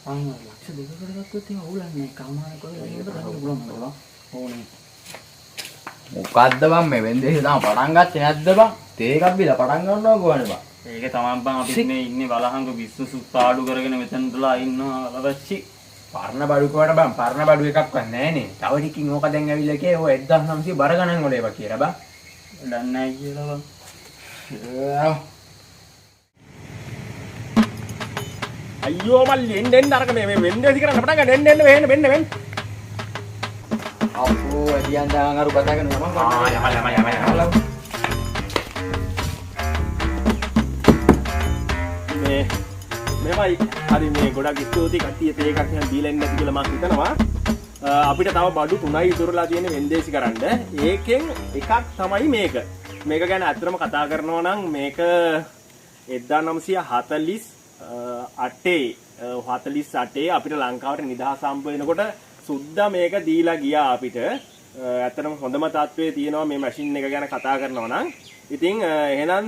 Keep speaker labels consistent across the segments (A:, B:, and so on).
A: ලක්ෂ දෙකකට ගත්තොත් එහෙම අවුලන්නේ කමාන කරලා ඒකට ගන්න පුළුවන් නේද? ඕනේ.
B: මොකද්ද බං මේ වෙන්දේ තමයි පටන් ගත්තේ නැද්ද බං? තේ එකක් බිලා පටන් ගන්නවා ගෝවනේ බං.
C: ඒක තමයි බං අපි මේ ඉන්නේ බලහංග විශ්වසුත් පාඩු කරගෙන මෙතනදලා ඉන්නවා අවශ්‍ය.
B: පරණ බඩු කවට බං පරණ බඩු එකක්වත් නැහැ නේ. තව ටිකකින් ඕක දැන් ඇවිල්ලා කියේ ඔය 1900 බර ගණන් වල ඒවා කියලා බං.
C: දන්නේ නැහැ කියලා බං.
D: අයියෝ මල්ලි එන්න අරක මේ වෙන්නේ ඉති කරන්න පටන් ගන්න එන්න වෙන්න
B: අපෝ එදියන් දාන් අරු කතා කරනවා මම
D: මේමයි හරි මේ ගොඩක් ස්තුතියි කට්ටිය තේ එකක් නිකන් දීලා ඉන්න ඇති කියලා මම හිතනවා අපිට තව බඩු 3යි ඉතුරුලා තියෙන වෙන්දේසි කරන්න ඒකෙන් එකක් තමයි මේක ගැන අත්‍තරම කතා කරනවා නම් මේක 1948 අපිට ලංකාවට නිදහස හම්බ වෙනකොට සුද්දා මේක දීලා ගියා අපිට. ඇත්තටම හොඳම තත්ත්වයේ තියෙනවා මේ මැෂින් එක ගැන කතා කරනවා නම්. ඉතින් එහෙනම්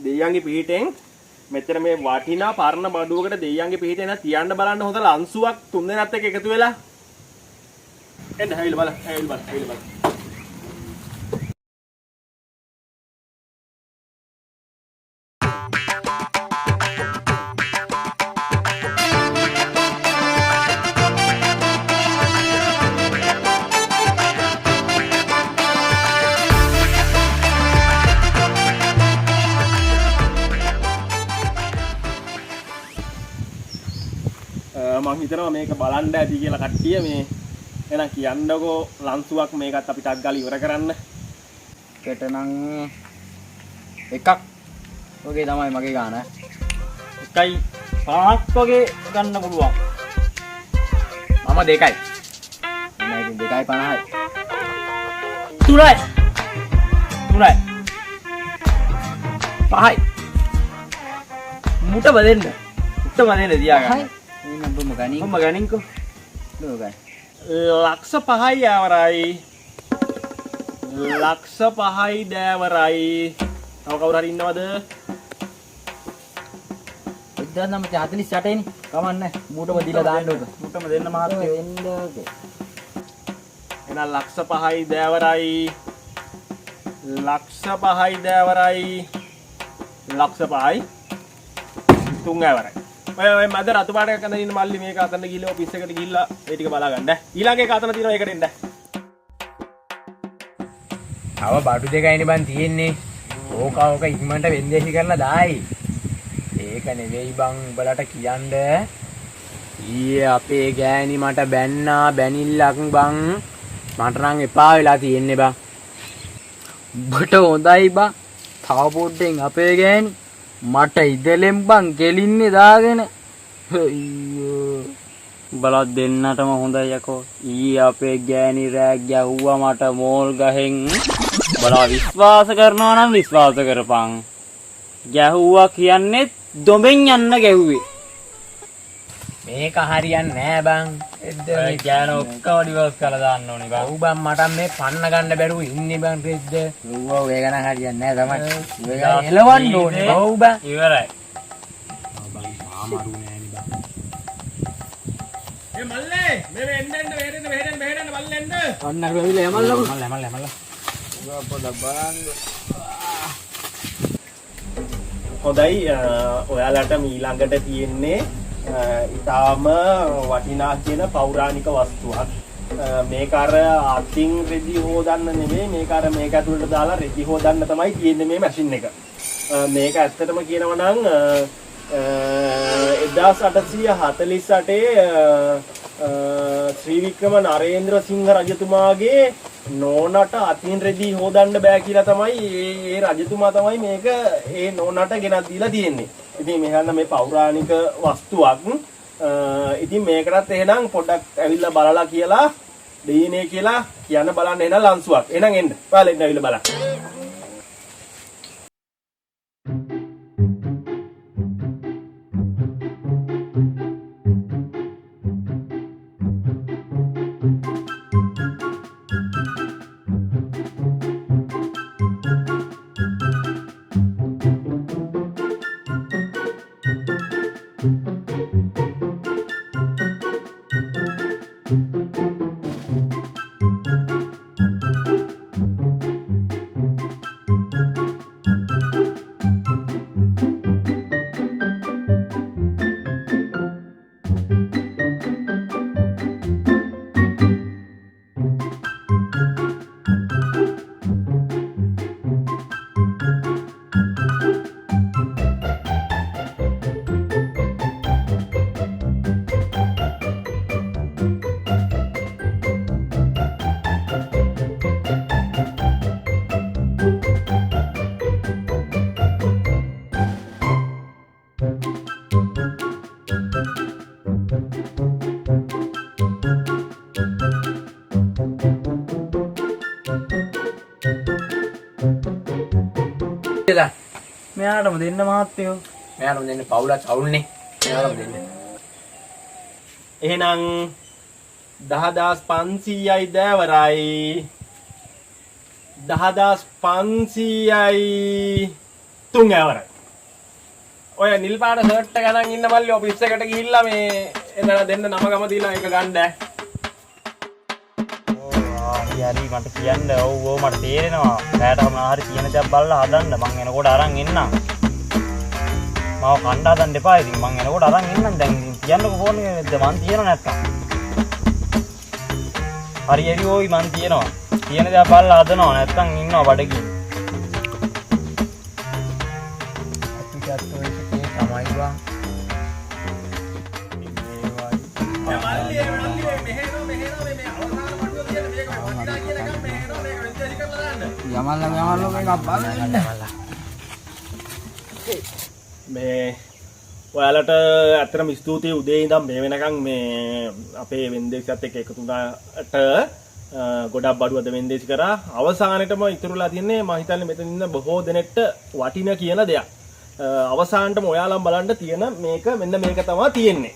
D: දෙයියන්ගේ පිහිටෙන් මෙතන මේ වටිනා පරණ බඩුවකට දෙයියන්ගේ පිහිටෙන් තියන්න බලන්න හොඳ ලන්සුවක් තුන් දෙනාත් එක්ක එකතු වෙලා. එන්න හැවිල බලන්න. මම හිතනවා මේක බලන්න ඇති කියලා කට්ටිය මේ එහෙනම් කියන්නකෝ ලන්සුවක් මේකත් අපි ටක් ගාලා ඉවර කරන්න.
B: කෙටනම් එකක් ඔගේ තමයි මගේ ගාන.
C: 1.5ක් වගේ ගන්න පුළුවන්.
B: මම 2යි. මම ඉතින් 2.50යි.
C: 3යි.
B: 5යි.
C: මුට බදෙන්න. තියාගන්න.
B: නම්බම ගණන්.
C: මම ගණන්කෝ.
B: නෝගයි.
D: ලක්ෂ 5යි ආවරයි. ලක්ෂ 5යි දෑවරයි. තව කවුරු හරි ඉන්නවද?
B: 1948 නේ. කමන්නේ. මූටම දීලා දාන්න ඕක.
C: මුටම දෙන්න මහත්තයෝ.
B: එන්න ඕකේ.
D: එහෙනම් ලක්ෂ 5යි දෑවරයි. ලක්ෂ 5යි දෑවරයි. ලක්ෂ 5යි. තුන් ආවරයි. ඔය මැද රතු පාට එකක් අඳින්න මල්ලි මේක අතන්න ගිහලා ඔෆිස් එකට ගිහිල්ලා ඒ ටික බලා ගන්න. ඊළඟ එක අතන තියෙනවා ඒකට එන්න.
B: තව බඩු දෙකයිනේ බන් තියෙන්නේ. ඕක ඉක්මනට වෙන්දේසි කරලා දායි. ඒක නෙවෙයි බං උඹලට කියන්න. ඊයේ අපේ ගෑණි මට බැන්නා බැනිල්ලක් බං. මට නම් එපා වෙලා තියෙන්නේ බං. උඹට හොඳයි බං. තව පොඩ්ඩෙන් අපේ ගෑණි මට ඉදලෙන් බං ගෙලින්නේ දාගෙන අයියෝ
C: බලත් දෙන්නටම හොඳයි යකෝ. ඊයේ අපේ ගෑණි රෑග් ගැහුවා මට මෝල් ගහෙන්. බලා විශ්වාස කරනවා නම් විශ්වාස කරපන්. ගැහුවා කියන්නේ දොඹෙන් යන්න ගැහුවේ.
B: මේක හරියන්නේ නෑ බං.
C: ඒ ගෑන ඔක්කොම ඩිවෝස් කරලා දාන්න ඕනේ බං.
B: ඔව් බං මට මේ පන්න ගන්න බැරුව ඉන්නේ බං රෙද්ද. ඌව වේ ගණන් හරියන්නේ නෑ තමයි. වේ එලවන්න ඕනේ. ඔව් බං.
C: ඉවරයි.
B: බං මාමරු නෑනේ බං.
D: ඒ මල්ලේ මේ වෙන්න මෙහෙරෙන්න මල්ලෙන්න.
B: අන්න අර වෙවිල යමල්ලු. මල්ල. පොඩක් බලන්න.
D: හොඳයි ඔයාලට ඊළඟට තියෙන්නේ ඉතාම වටිනා කියන පෞරාණික වස්තුවක්. මේක අර අතින් රෙදි හොදන්න නෙමෙයි මේක අර මේක ඇතුළට දාලා රෙදි හොදන්න තමයි තියෙන්නේ මේ මැෂින් එක. මේක ඇත්තටම කියනවා නම් 1848 ශ්‍රී වික්‍රම නරේන්ද්‍ර සිංහ රජතුමාගේ නෝනට අතින් රෙදි හොදන්න බෑ කියලා තමයි ඒ රජතුමා තමයි මේක ඒ නෝනට ගෙනත් දීලා තියෙන්නේ. ඉතින් මෙහෙන්න මේ පෞරාණික වස්තුවක්. ඉතින් මේකටත් එහෙනම් පොඩ්ඩක් ඇවිල්ලා බලලා කියලා දෙයිනේ කියලා කියන්න බලන්න එන ලන්සුවක්. එහෙනම් එන්න. ඔයාලා එන්න ඇවිල්ලා බලන්න.
C: මෙයාටම දෙන්න මහත්තයෝ.
B: මෙයාටම දෙන්න පවුලක් අවුල්නේ. මෙයාටම දෙන්න.
D: එහෙනම් 10500යි දෑවරයි 10500යි 3 ඇවරයි. ඔය නිල් පාට ෂර්ට් එක ගන්න ඉන්න මල්ලි ඔෆිස් එකට ගිහිල්ලා මේ එතන දෙන්න නම ගම දීලා ඒක ගන්න.
C: හරි මට කියන්න. ඔව් මට තේරෙනවා. රැයටම හරි තියෙන දේ බලලා හදන්න. මං එනකොට අරන් එන්නම්. මාව කණ්ඩා හදන්න එපා. ඉතින් මං එනකොට අරන් එන්නම්. දැන් කියන්නකෝ ෆෝන් එකේද මං තියන නැත්තම්. හරි හරි ඕයි මං තියනවා. තියෙන දේ බලලා හදනවා. නැත්තම් ඉන්නවා බඩගින්න.
B: අපිටත් ඔය එකේ තමයි බං. යමල්ලා මේක බලන්න.
D: මේ ඔයාලට ඇත්තටම ස්තුතියි උදේ ඉඳන් මේ වෙනකන් මේ අපේ වෙන්දේසියත් එක්ක එකතු වුණාට ගොඩක් බඩු අද වෙන්දේසි කරා. අවසානෙටම ඉතුරුලා තියන්නේ මම හිතන්නේ මෙතන ඉන්න බොහෝ දෙනෙක්ට වටින කියන දෙයක්. අවසානටම ඔයාලම බලන්න තියෙන මේක මෙන්න මේක තමයි තියෙන්නේ.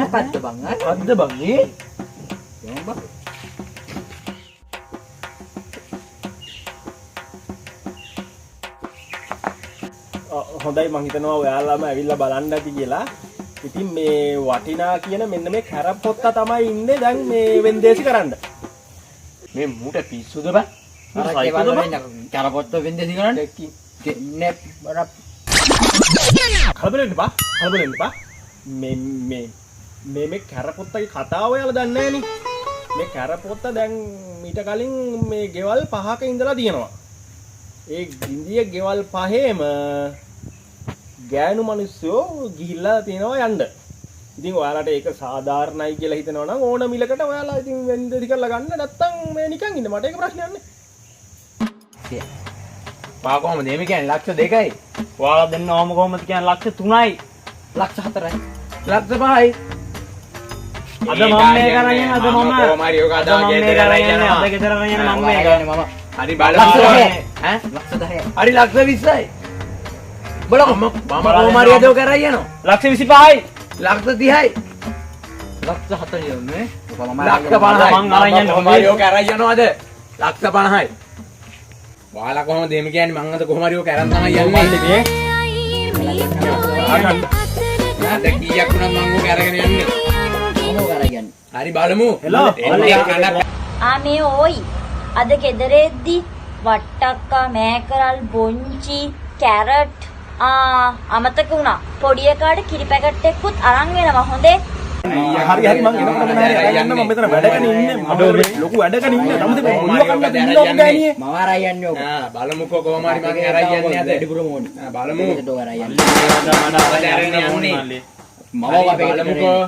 A: මොකක්ද බං?
D: අද්ද බං මේ හොඳයි මං හිතනවා ඔයාලාම ඇවිල්ලා බලන්න ඇති කියලා. ඉතින් මේ වටිනා කියන මෙන්න මේ කැරපොත්ත තමයි ඉන්නේ දැන් මේ වෙන්දේසි කරන්න.
B: මේ මූට පිස්සුද බං?
A: අර කේවල වෙන්න කරපොත්ත වෙන්දේසි කරන්නේ නේ බර
D: කලබල වෙන්න එපා. කලබල වෙන්න එපා. මේ කැරපොත්තගේ කතාව ඔයාලා දන්නේ නැහනේ. මේ කැරපොත්ත දැන් ඊට කලින් මේ ගෙවල් 5ක ඉඳලා තියෙනවා. ඒ ගින්දිය ගෙවල් 5ේම ගෑනු මිනිස්සු ගිහිල්ලා තියෙනවා යන්න. ඉතින් ඔයාලට ඒක සාධාරණයි කියලා හිතනවා නම් ඕන මිලකට ඔයාලා ඉතින් වෙන්දේසි කරලා ගන්න. නැත්තම් මේ නිකන් ඉන්න. මට ඒක ප්‍රශ්නයක් නෑ.
B: පා කොහමද මේ කියන්නේ ලක්ෂ 2යි.
C: ඔයාලා දෙන්න ඕම කොහොමද කියන්නේ ලක්ෂ 3යි.
A: ලක්ෂ 4යි.
B: ලක්ෂ 5යි.
C: අද මම මේ කරගෙන අද මම
B: කොහමරි ඔක අද ගෙදර අරගෙන යනවා.
C: අද ගෙදර අරගෙන යන මම මේක.
B: හරි බලමු.
A: ලක්ෂ 10යි.
B: ඈ
A: ලක්ෂ 10යි.
B: හරි ලක්ෂ 20යි. බලමු මම කොහමරි අද ඔක කරගෙන යනවා.
C: ලක්ෂ 25යි.
B: ලක්ෂ 30යි.
A: ලක්ෂ 4යි නේ.
B: ලක්ෂ 50යි. මං අරන් යන්න කොහමරි ඔක අරන් යනවාද? ලක්ෂ 50යි. ඔයාලා කොහමද මේ කියන්නේ මං අද කොහමරි ඔක අරන් තමයි යන්නේ. අද කීයක් වුණත් මං ඔක අරගෙන යන්නේ.
A: මොකෝ කරගෙන.
B: හරි බලමු.
D: හෙලෝ.
E: මේ ඕයි අද ගෙදරෙද්දි වට්ටක්කා මෑකරල් බොංචි කැරට් අමතක වුණා පොඩි එකාට කිරි පැකට් එකකුත් අරන් එනවා හොඳේ.
D: හරි මං එනකොට මොන හරි යන්න මම මෙතන වැඩකන ඉන්නේ. මම ලොකු වැඩකන ඉන්නේ. නමුත් මේ මොනවා කන්නද ඉන්නව ගෑණියේ.
A: මම අරයි යන්නේ ඔක.
B: බලමුකෝ කොහොම හරි මගේ අරයි යන්නේ අද.
A: වැඩිපුරම ඕනේ.
B: බලමු.
A: ඒකට ඔක අරයි යන්නේ.
B: මම අපේ බලමුකෝ.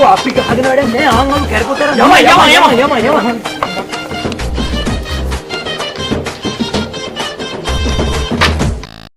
B: අපි ගහගෙන වැඩක් නෑ. ආන් කැරපොතර යම.